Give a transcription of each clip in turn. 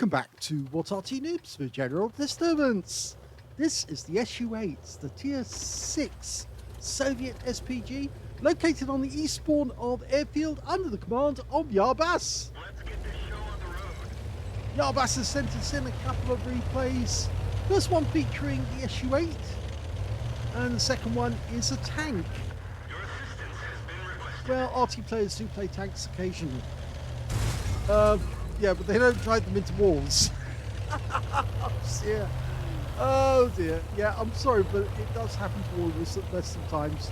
Welcome back to What Arty Noobs for General Disturbance. This is the SU-8, the Tier 6 Soviet SPG, located on the east spawn of Airfield under the command of YarBas. Let's get this show on the road. YarBas has sent us in a couple of replays. First one featuring the SU-8, and the second one is a tank. Your assistance has been requested. Well, Arty players do play tanks occasionally. Yeah, but they don't drive them into walls. Oh dear. Yeah, I'm sorry, but it does happen to all of us at best of times.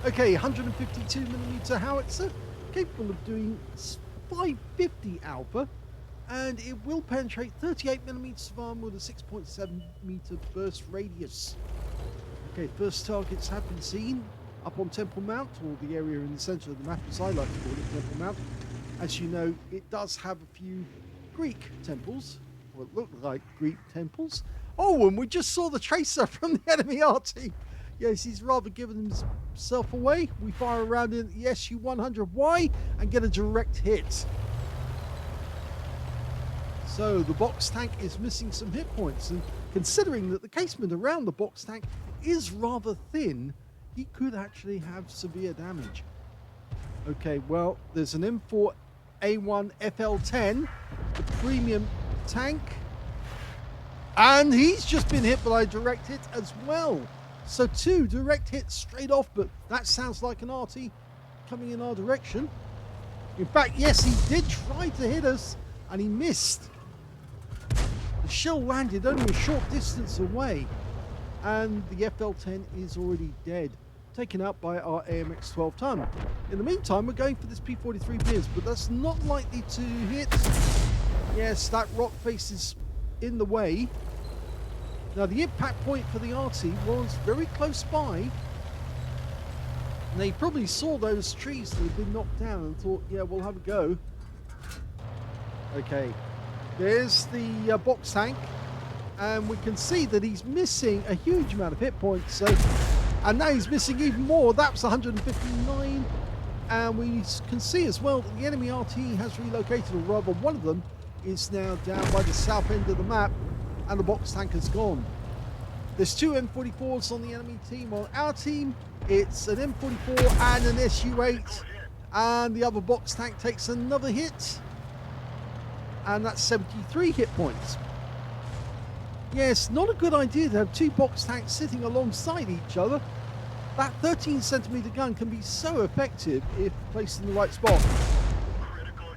Okay, 152mm howitzer, capable of doing 550 alpha, and it will penetrate 38mm of armor with a 6.7m burst radius. Okay, first targets have been seen up on Temple Mount, or the area in the centre of the map, as I like to call it, Temple Mount. As you know, it does have a few Greek temples, or it looked like Greek temples. Oh, and we just saw the tracer from the enemy Arty. Yes, he's rather given himself away. We fire around in the SU-100Y and get a direct hit. So the box tank is missing some hit points, and considering that the casement around the box tank is rather thin, he could actually have severe damage. Okay, well, there's an M4 A1 FL10, the premium tank, and he's just been hit by a direct hit as well. So 2 direct hits straight off, but that sounds like an Arty coming in our direction. In fact, yes, he did try to hit us, and he missed. The shell landed only a short distance away, and the FL10 is already dead, taken out by our AMX 12-ton. In the meantime, we're going for this P43 Beers, but that's not likely to hit. Yes, that rock face is in the way. Now, the impact point for the Arty was very close by. And they probably saw those trees that had been knocked down and thought, yeah, we'll have a go. Okay, there's the box tank, and we can see that he's missing a huge amount of hit points. And now he's missing even more. That's 159. And we can see as well that the enemy Arty has relocated, or rather one of them is now down by the south end of the map, and the box tank has gone. There's 2 M44s on the enemy team. On our team, it's an M44 and an SU-8, and the other box tank takes another hit, and that's 73 hit points. Yes, not a good idea to have 2 box tanks sitting alongside each other. That 13cm gun can be so effective if placed in the right spot.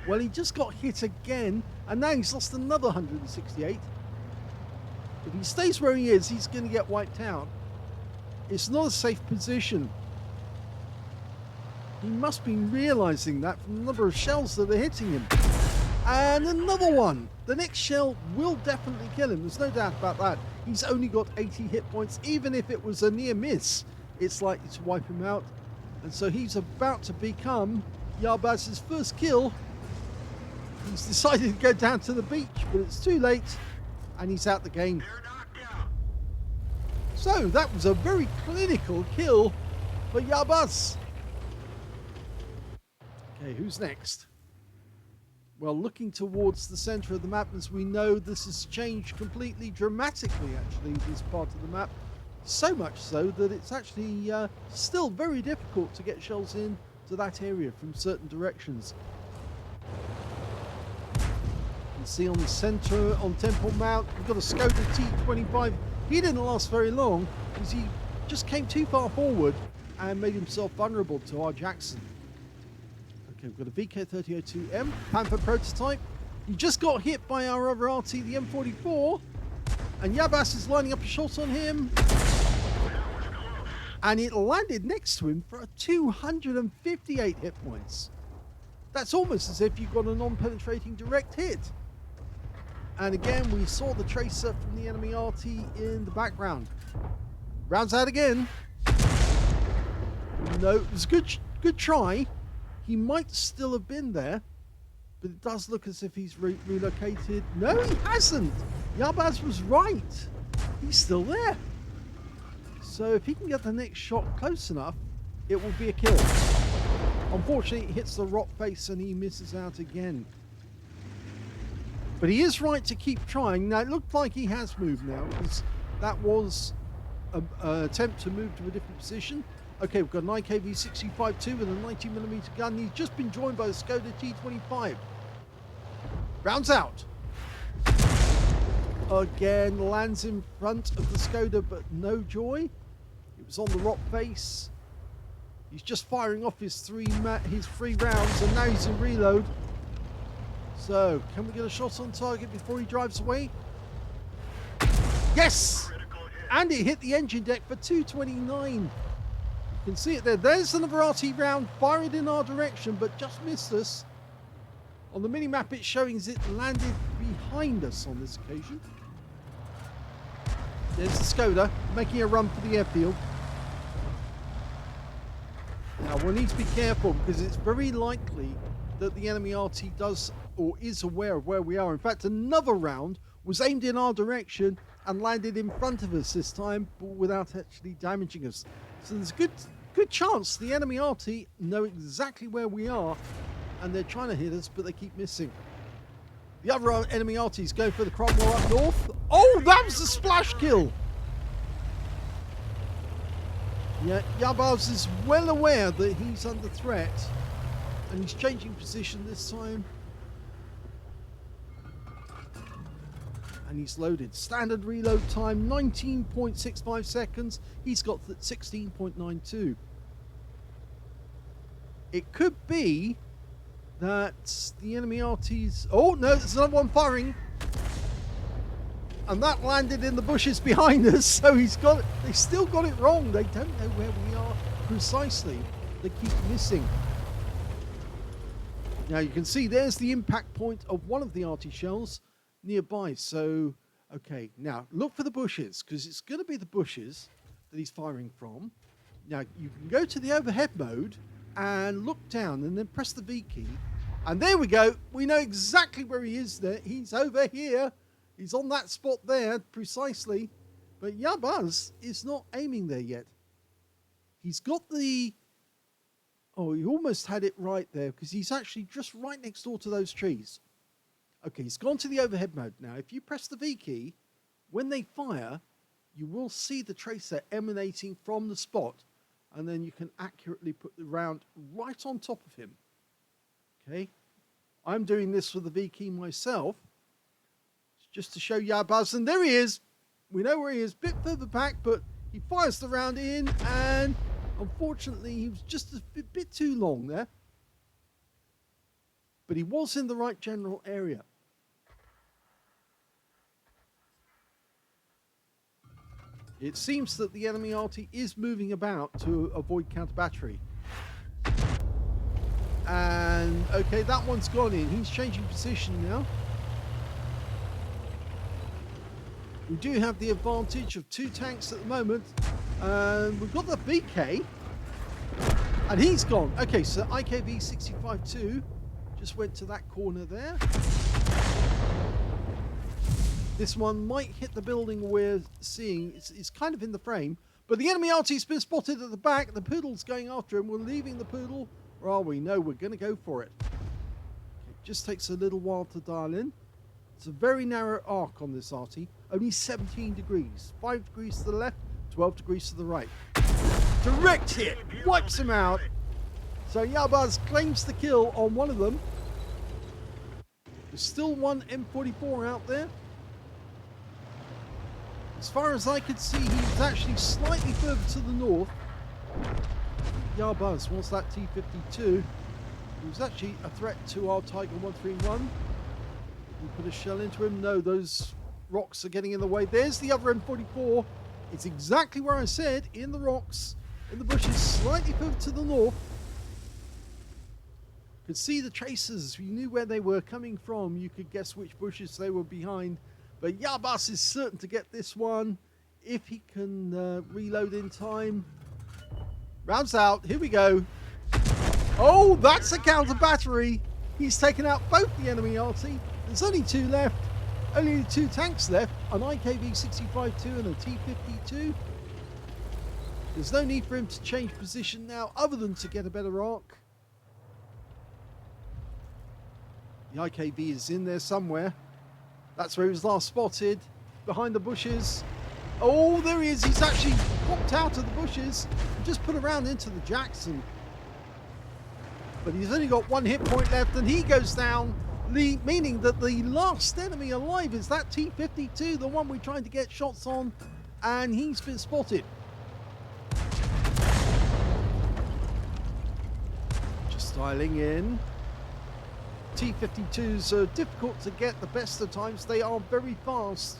Well, he just got hit again, and now he's lost another 168. If he stays where he is, he's going to get wiped out. It's not a safe position. He must be realizing that from the number of shells that are hitting him. And another one. The next shell will definitely kill him. There's no doubt about that. He's only got 80 hit points. Even if it was a near miss, it's likely to wipe him out. And so he's about to become YarBas' first kill. He's decided to go down to the beach, but it's too late, and he's out the game. So that was a very clinical kill for YarBas. Okay, who's next? Well, looking towards the center of the map, as we know, this has changed completely, dramatically actually, this part of the map. So much so that it's actually still very difficult to get shells in to that area from certain directions. You can see on the center, on Temple Mount, we've got a Skoda T25. He didn't last very long because he just came too far forward and made himself vulnerable to our Jackson. Okay, we've got a VK3002M, Panther prototype. He just got hit by our other Arty, the M44, and YarBas is lining up a shot on him. And it landed next to him for a 258 hit points. That's almost as if you got a non-penetrating direct hit. And again, we saw the tracer from the enemy Arty in the background. Rounds out again. No, it was a good try. He might still have been there, but it does look as if he's relocated. No, he hasn't. YarBas was right. He's still there. So if he can get the next shot close enough, it will be a kill. Unfortunately, it hits the rock face and he misses out again. But he is right to keep trying. Now, it looked like he has moved now, because that was an attempt to move to a different position. Okay, we've got an IKV-65-2 with a 90mm gun. He's just been joined by the Skoda T25. Rounds out. Again, lands in front of the Skoda, but no joy. It was on the rock face. He's just firing off his three rounds, and now he's in reload. So, can we get a shot on target before he drives away? Yes! And it hit the engine deck for 229. You can see it there. There's another Arty round fired in our direction, but just missed us. On the mini-map, it's showing as it landed behind us on this occasion. There's the Skoda making a run for the airfield. Now, we'll need to be careful, because it's very likely that the enemy Arty does or is aware of where we are. In fact, another round was aimed in our direction and landed in front of us this time, but without actually damaging us. So there's a good chance the enemy Arty know exactly where we are, and they're trying to hit us, but they keep missing. The other enemy Arty's going for the Cromwell up north. Oh, that was a splash kill! Yeah, Yabaz is well aware that he's under threat, and he's changing position this time. And he's loaded. Standard reload time, 19.65 seconds. He's got 16.92. It could be that the enemy Arty's... Oh, no, there's another one firing. And that landed in the bushes behind us, so he's got it. They still got it wrong. They don't know where we are precisely. They keep missing. Now you can see there's the impact point of one of the Arty shells nearby. So, okay, now look for the bushes, because it's going to be the bushes that he's firing from. Now you can go to the overhead mode and look down and then press the V key. And there we go. We know exactly where he is there. He's over here. He's on that spot there, precisely. But Yabaz is not aiming there yet. He's got the... Oh, he almost had it right there, because he's actually just right next door to those trees. Okay, he's gone to the overhead mode now. If you press the V key, when they fire, you will see the tracer emanating from the spot, and then you can accurately put the round right on top of him. Okay? I'm doing this with the V key myself, just to show Yabaz, and there he is. We know where he is, bit further back, but he fires the round in, and unfortunately he was just a bit too long there. But he was in the right general area. It seems that the enemy Arty is moving about to avoid counter battery. And okay, that one's gone in. He's changing position now. We do have the advantage of 2 tanks at the moment. And we've got the BK. And he's gone. Okay, so IKV-65-2 just went to that corner there. This one might hit the building we're seeing. It's kind of in the frame. But the enemy Arty's been spotted at the back. The Poodle's going after him. We're leaving the Poodle. Or are we? No, we're going to go for it. It just takes a little while to dial in. It's a very narrow arc on this Arty. Only 17 degrees. 5 degrees to the left, 12 degrees to the right. Direct hit. Wipes him out. So Yabaz claims the kill on one of them. There's still one M44 out there. As far as I could see, he was actually slightly further to the north. Yabaz wants that T-52. He was actually a threat to our Tiger 131. We put a shell into him. No, those rocks are getting in the way. There's the other M44. It's exactly where I said, in the rocks, in the bushes, slightly further to the north. Could see the tracers. You knew where they were coming from. You could guess which bushes they were behind. But Yabaz is certain to get this one if he can reload in time. Rounds out. Here we go. Oh, that's a counter battery. He's taken out both the enemy Arty. There's only 2 left. Only 2 tanks left. An IKV-65-2 and a T-52. There's no need for him to change position now other than to get a better arc. The IKV is in there somewhere. That's where he was last spotted, behind the bushes. Oh, there he is. He's actually popped out of the bushes and just put around into the Jackson. But he's only got 1 hit point left, and he goes down, meaning that the last enemy alive is that T-52, the one we're trying to get shots on, and he's been spotted. Just styling in. T-52s are difficult to get the best of times. They are very fast.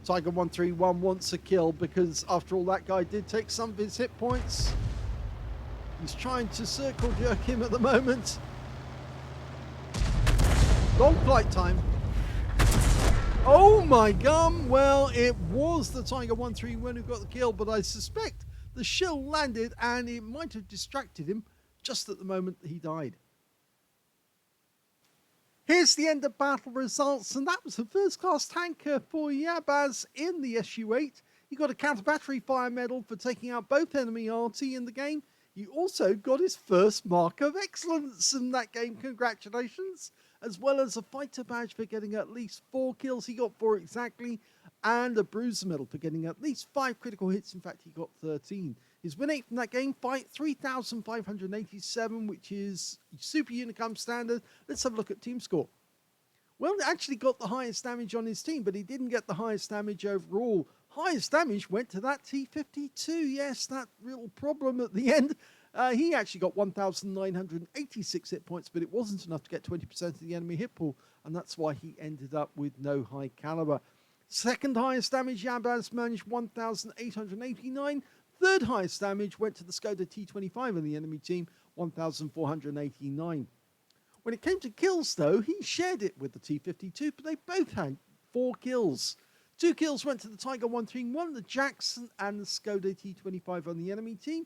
Tiger 131 wants a kill because after all that guy did take some of his hit points. He's trying to circle jerk him at the moment. Long flight time. Oh my gum. Well, it was the Tiger 131 who got the kill, but I suspect the shell landed and it might have distracted him just at the moment that he died. Here's the end of battle results, and that was the first class tanker for Yabaz in the SU-8. He got a counter battery fire medal for taking out both enemy Arty in the game. He also got his first mark of excellence in that game, congratulations, as well as a fighter badge for getting at least 4 kills, he got 4 exactly, and a bruiser medal for getting at least 5 critical hits. In fact, he got 13. His win rate from that game, 3,587, which is super Unicum standard. Let's have a look at team score. Well, he actually got the highest damage on his team, but he didn't get the highest damage overall. Highest damage went to that T-52. Yes, that real problem at the end. He actually got 1,986 hit points, but it wasn't enough to get 20% of the enemy hit pool, and that's why he ended up with no high caliber. Second highest damage, Yabaz managed 1,889. Third highest damage went to the Skoda T25 on the enemy team, 1,489. When it came to kills, though, he shared it with the T-52, but they both had 4 kills. 2 kills went to the Tiger 131, the Jackson, and the Skoda T25 on the enemy team.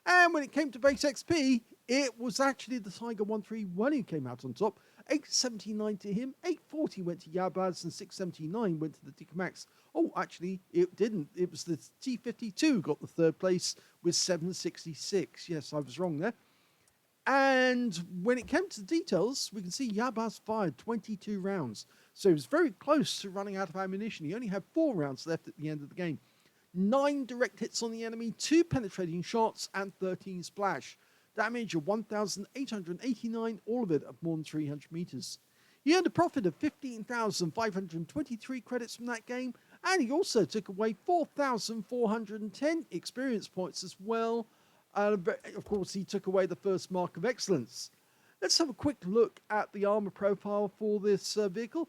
And when it came to base XP, it was actually the Tiger 131 who came out on top. 879 to him, 840 went to Yabaz, and 679 went to the Dikamax. Oh, actually, it didn't. It was the T-52 who got the third place with 766. Yes, I was wrong there. And when it came to the details, we can see Yabaz fired 22 rounds. So he was very close to running out of ammunition. He only had 4 rounds left at the end of the game. 9 direct hits on the enemy, 2 penetrating shots, and 13 splash. Damage of 1,889, all of it at more than 300 meters. He earned a profit of 15,523 credits from that game, and he also took away 4,410 experience points as well. Of course, he took away the first mark of excellence. Let's have a quick look at the armor profile for this vehicle.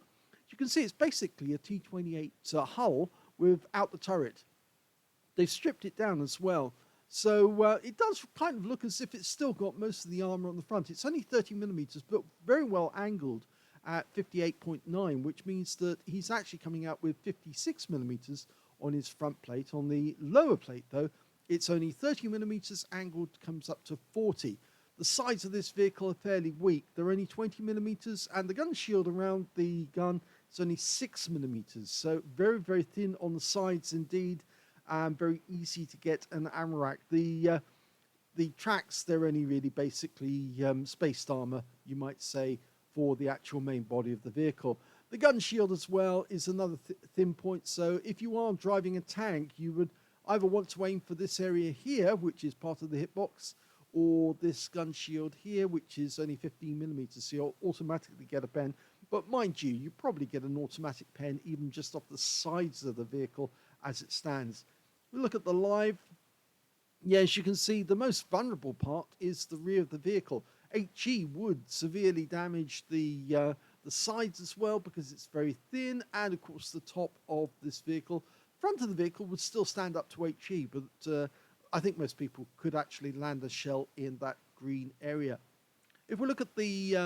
You can see it's basically a T-28 hull without the turret. They've stripped it down as well. So it does kind of look as if it's still got most of the armor on the front. It's only 30 millimeters, but very well angled at 58.9, which means that he's actually coming out with 56 millimeters on his front plate. On the lower plate, though, it's only 30 millimeters angled, comes up to 40. The sides of this vehicle are fairly weak. They're only 20 millimeters, and the gun shield around the gun is only 6 millimeters. So very, very thin on the sides indeed. Very easy to get an ammo rack. The tracks, they're only really basically spaced armor, you might say, for the actual main body of the vehicle. The gun shield as well is another thin point, so if you are driving a tank, you would either want to aim for this area here, which is part of the hitbox, or this gun shield here, which is only 15 millimeters, so you'll automatically get a pen. But mind you, you probably get an automatic pen even just off the sides of the vehicle as it stands. We look at the live. Yeah, as you can see, the most vulnerable part is the rear of the vehicle. HE would severely damage the sides as well because it's very thin, and of course the top of this vehicle. Front of the vehicle would still stand up to HE, but I think most people could actually land a shell in that green area. If we look at the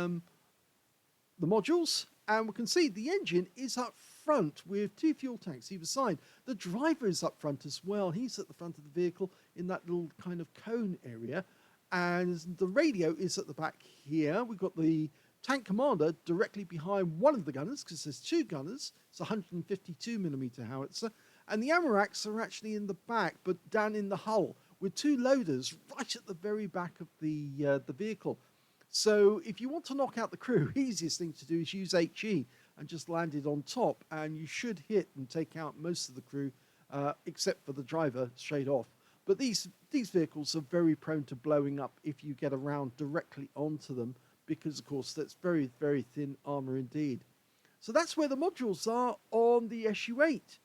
modules, and we can see the engine is up front with 2 fuel tanks either side. The driver is up front as well. He's at the front of the vehicle in that little kind of cone area. And the radio is at the back here. We've got the tank commander directly behind one of the gunners, because there's 2 gunners. It's a 152 millimeter howitzer. And the ammo racks are actually in the back, but down in the hull, with 2 loaders right at the very back of the vehicle. So if you want to knock out the crew, easiest thing to do is use HE and just land it on top, and you should hit and take out most of the crew, except for the driver straight off. But these vehicles are very prone to blowing up if you get around directly onto them, because of course that's very, very thin armor indeed. So that's where the modules are on the SU-8.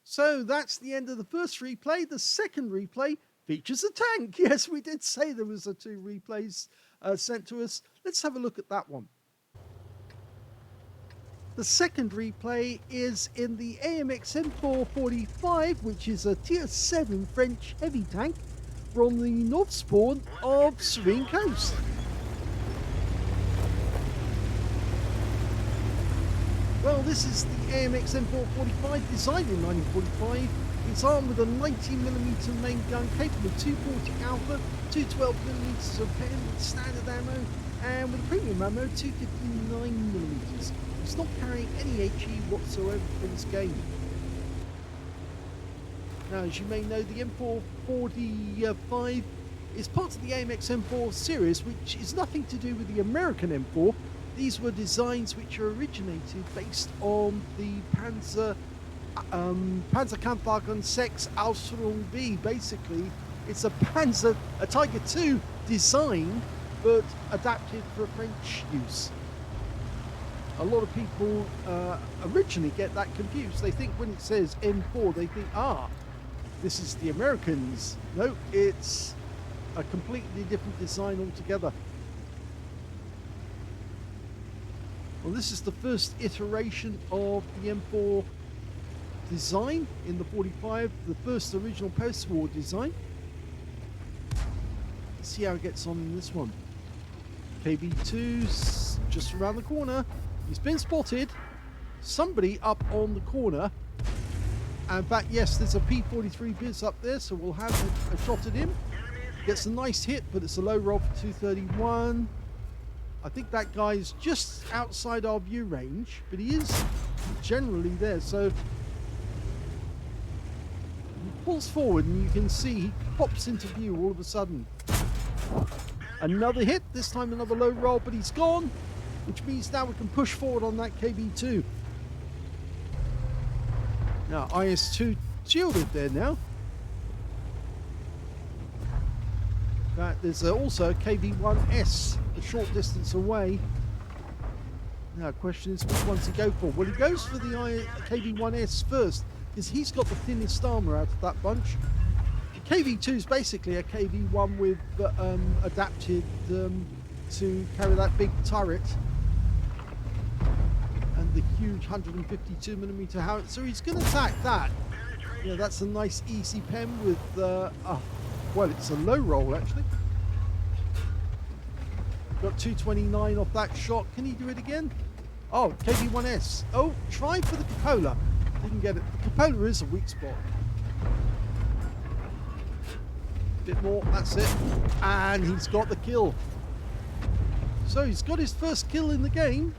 So that's the end of the first replay. The second replay features a tank. Yes, we did say there was 2 replays sent to us. Let's have a look at that one. The second replay is in the AMX M4 45, which is a tier 7 French heavy tank from the north spawn of Serene Coast. Well, this is the AMX M4 45, designed in 1945. It's armed with a 90mm main gun capable of 240 alpha, 212mm of pen with standard ammo, and with premium ammo 259mm. It's not carrying any HE whatsoever for this game. Now, as you may know, the M445 is part of the AMX M4 series, which is nothing to do with the American M4. These were designs which are originated based on the Panzerkampfwagen 6 Ausführung B. Basically, it's a Tiger II design, but adapted for French use. A lot of people originally get that confused. They think when it says M4, they think, this is the Americans. No, it's a completely different design altogether. Well, this is the first iteration of the M4 design in the 45, the first original post-war design. Let's see how it gets on in this one. KB2's just around the corner. He's been spotted. Somebody up on the corner. In fact, yes, there's a P43 Biz up there, so we'll have a shot at him. Gets a nice hit, but it's a low roll for 231. I think that guy's just outside our view range, but he is generally there. So he pulls forward, and you can see he pops into view all of a sudden. Another hit, this time another low roll, but he's gone, which means now we can push forward on that KB2. Now, IS-2 shielded there now. There's also a KB1S a short distance away. Now, the question is, which one's he go for? Well, he goes for the KB1S first, because he's got the thinnest armor out of that bunch. The KB2 is basically a KB1 with adapted to carry that big turret and the huge 152mm howitzer. So he's going to attack that. Yeah, that's a nice easy pen with well, it's a low roll actually. Got 229 off that shot. Can he do it again? Oh, KB1S. Oh, try for the cupola. Didn't get it. The cupola is a weak spot. Bit more, that's it. And he's got the kill. So he's got his first kill in the game.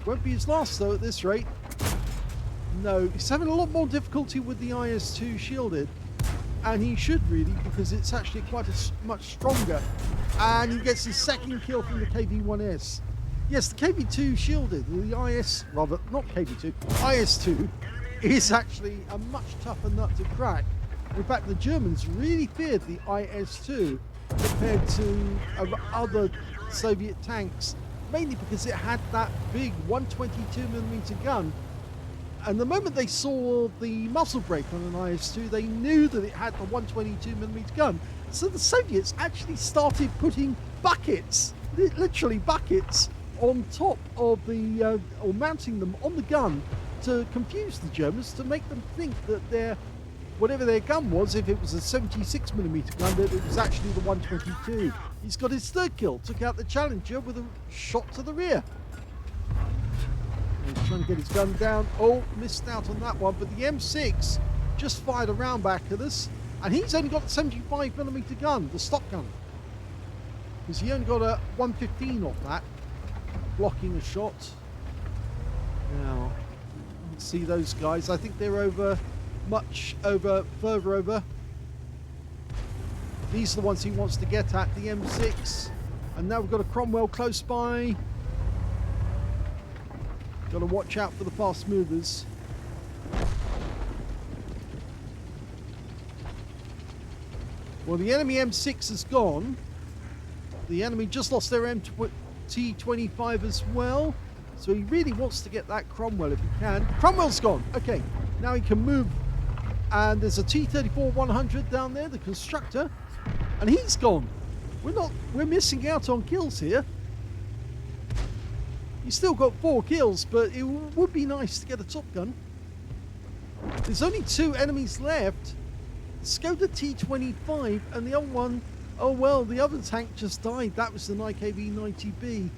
Won't be his last though at this rate. No, he's having a lot more difficulty with the IS-2 shielded. And he should really, because it's actually quite much stronger. And he gets his second kill from the KB1S. Yes, the KB2 shielded, the IS, rather, not KB2, IS-2 is actually a much tougher nut to crack. In fact, the Germans really feared the IS-2 compared to other Soviet tanks, mainly because it had that big 122mm gun. And the moment they saw the muzzle brake on an IS-2, they knew that it had the 122mm gun. So the Soviets actually started putting buckets, literally buckets, on top of the, or mounting them on the gun to confuse the Germans, to make them think that whatever their gun was, if it was a 76mm gun, that it was actually the 122. He's got his third kill, took out the Challenger with a shot to the rear. He's trying to get his gun down. Oh, missed out on that one, but the M6 just fired a round back at us, and he's only got the 75mm gun, the stock gun, because he only got a 115 off that, blocking a shot. Now, let's see those guys. I think they're further over. These are the ones he wants to get at, the M6. And now we've got a Cromwell close by. Got to watch out for the fast movers. Well, the enemy M6 is gone. The enemy just lost their MT25 as well. So he really wants to get that Cromwell if he can. Cromwell's gone. Okay, now he can move. And there's a T-34-100 down there, the constructor. And he's gone. We're missing out on kills here. He's still got 4 kills, but it would be nice to get a Top Gun. There's only 2 enemies left. Skoda T-25 and the other one, oh well, the other tank just died. That was the Nike V90B.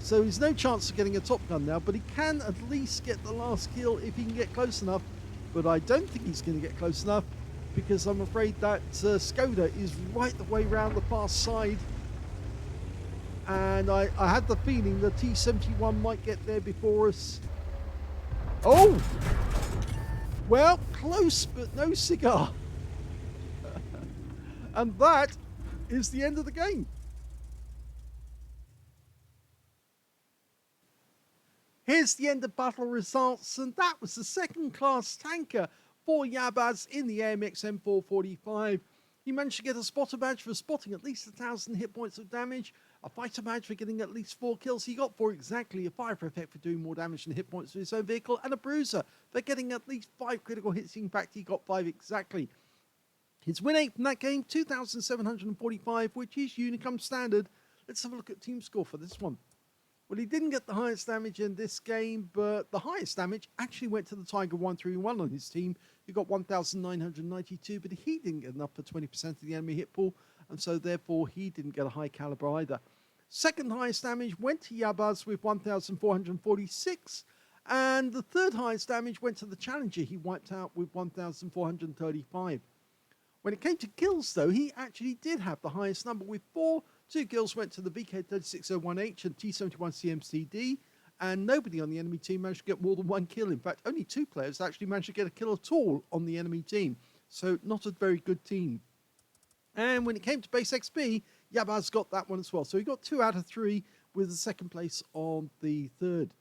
So there's no chance of getting a Top Gun now, but he can at least get the last kill if he can get close enough. But I don't think he's going to get close enough because I'm afraid that Skoda is right the way around the far side. And I had the feeling the T-71 might get there before us. Oh! Well, close, but no cigar. And that is the end of the game. Here's the end of battle results, and that was the second-class tanker for Yabaz in the AMX M4 He managed to get a spotter badge for spotting at least 1,000 hit points of damage, a fighter badge for getting at least 4 kills. He got 4 exactly, a fire effect for doing more damage than hit points to his own vehicle, and a bruiser for getting at least 5 critical hits. In fact, he got 5 exactly. His win rate from that game, 2,745, which is Unicum standard. Let's have a look at team score for this one. Well, he didn't get the highest damage in this game, but the highest damage actually went to the Tiger 131 on his team. He got 1,992, but he didn't get enough for 20% of the enemy hit pool, and so therefore he didn't get a high caliber either. Second highest damage went to Yabaz with 1,446, and the third highest damage went to the Challenger. He wiped out with 1,435. When it came to kills, though, he actually did have the highest number with 4. 2 kills went to the VK3601H and T71CMCD, and nobody on the enemy team managed to get more than 1 kill. In fact, only 2 players actually managed to get a kill at all on the enemy team. So not a very good team. And when it came to base XP, Yabaz got that one as well. So he got 2 out of 3 with the second place on the third.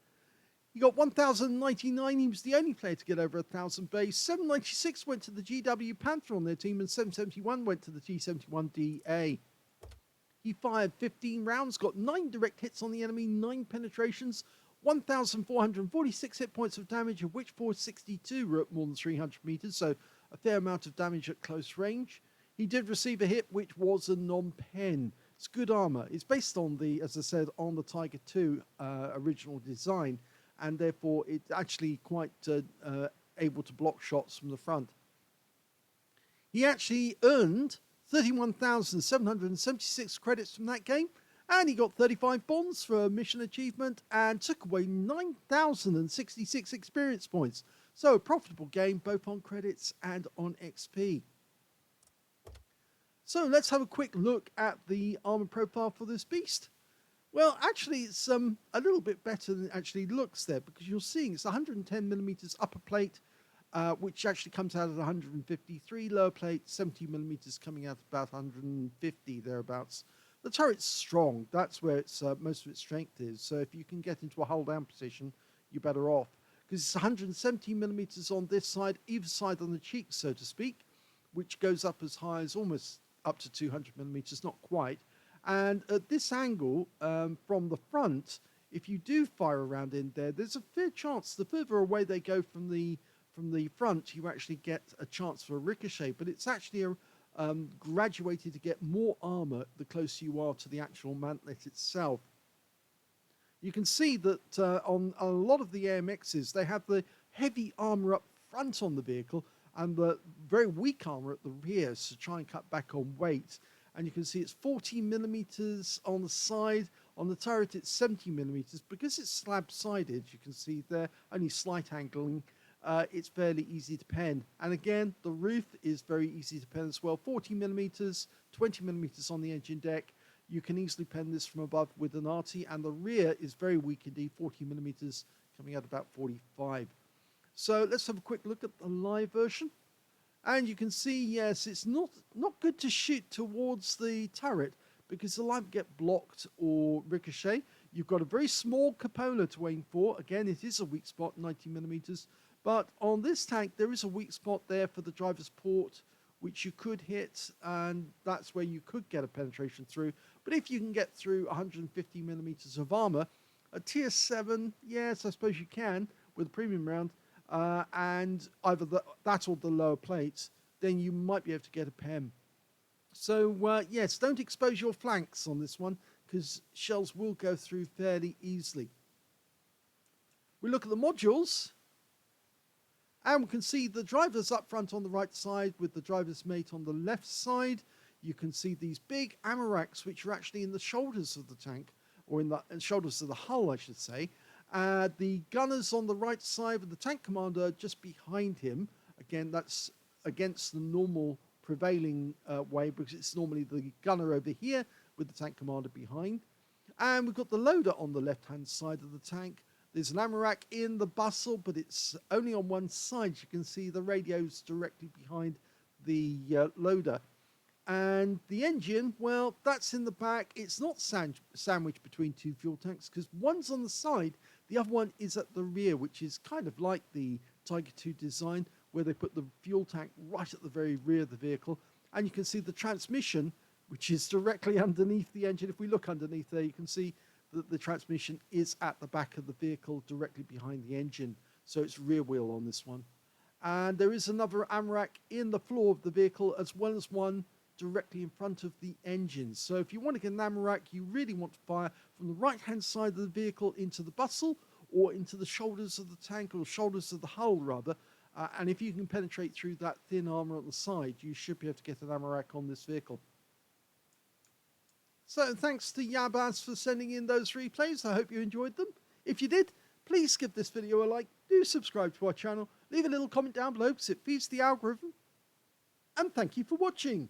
He got 1,099. He was the only player to get over 1,000 base. 796 went to the GW Panther on their team, and 771 went to the T71DA. He fired 15 rounds, got 9 direct hits on the enemy, 9 penetrations, 1,446 hit points of damage, of which 462 were at more than 300 meters, so a fair amount of damage at close range. He did receive a hit, which was a non-pen. It's good armor. It's based on the, as I said, on the Tiger II original design, and therefore it's actually quite able to block shots from the front. He actually earned 31,776 credits from that game, and he got 35 bonds for mission achievement and took away 9,066 experience points. So a profitable game both on credits and on XP. So let's have a quick look at the armor profile for this beast. Well, actually, it's a little bit better than it actually looks there, because you're seeing it's 110mm upper plate, which actually comes out at 153, lower plate, 70mm coming out at about 150, thereabouts. The turret's strong. That's where it's most of its strength is. So if you can get into a hold down position, you're better off, because it's 170mm on this side, either side on the cheek, so to speak, which goes up as high as almost up to 200mm, not quite. And at this angle, from the front, if you do fire a round in there, there's a fair chance the further away they go from the front, you actually get a chance for a ricochet. But it's actually graduated to get more armor the closer you are to the actual mantlet itself. You can see that on a lot of the AMXs, they have the heavy armor up front on the vehicle and the very weak armor at the rear to try and cut back on weight. And you can see it's 40mm on the side. On the turret, it's 70mm. Because it's slab-sided, you can see there, only slight angling, it's fairly easy to pen. And again, the roof is very easy to pen as well. 40mm, 20mm on the engine deck. You can easily pen this from above with an Arty. And the rear is very weak indeed, 40mm, coming out about 45. So let's have a quick look at the live version. And you can see, yes, it's not good to shoot towards the turret because the light get blocked or ricochet. You've got a very small cupola to aim for. Again, it is a weak spot, 90mm. But on this tank, there is a weak spot there for the driver's port, which you could hit, and that's where you could get a penetration through. But if you can get through 150mm of armor, a tier 7, yes, I suppose you can with a premium round, and either that or the lower plates, then you might be able to get a PEM. So, yes, don't expose your flanks on this one, because shells will go through fairly easily. We look at the modules, and we can see the drivers up front on the right side with the driver's mate on the left side. You can see these big ammo racks, which are actually in the shoulders of the tank, or in the shoulders of the hull, I should say. The gunners on the right side with the tank commander just behind him. Again, that's against the normal prevailing way, because it's normally the gunner over here with the tank commander behind. And we've got the loader on the left-hand side of the tank. There's an ammo rack in the bustle, but it's only on one side. You can see the radios directly behind the loader. And the engine, well, that's in the back. It's not sandwiched between two fuel tanks, because one's on the side, the other one is at the rear, which is kind of like the Tiger II design, where they put the fuel tank right at the very rear of the vehicle. And you can see the transmission, which is directly underneath the engine. If we look underneath there, you can see that the transmission is at the back of the vehicle, directly behind the engine. So it's rear wheel on this one. And there is another ammo rack in the floor of the vehicle, as well as one directly in front of the engine. So if you want to get an ammo rack, you really want to fire from the right-hand side of the vehicle into the bustle, or into the shoulders of the tank, or shoulders of the hull, rather. And if you can penetrate through that thin armor on the side, you should be able to get an ammo rack on this vehicle. So thanks to Yabaz for sending in those replays. I hope you enjoyed them. If you did, please give this video a like. Do subscribe to our channel. Leave a little comment down below, because it feeds the algorithm. And thank you for watching.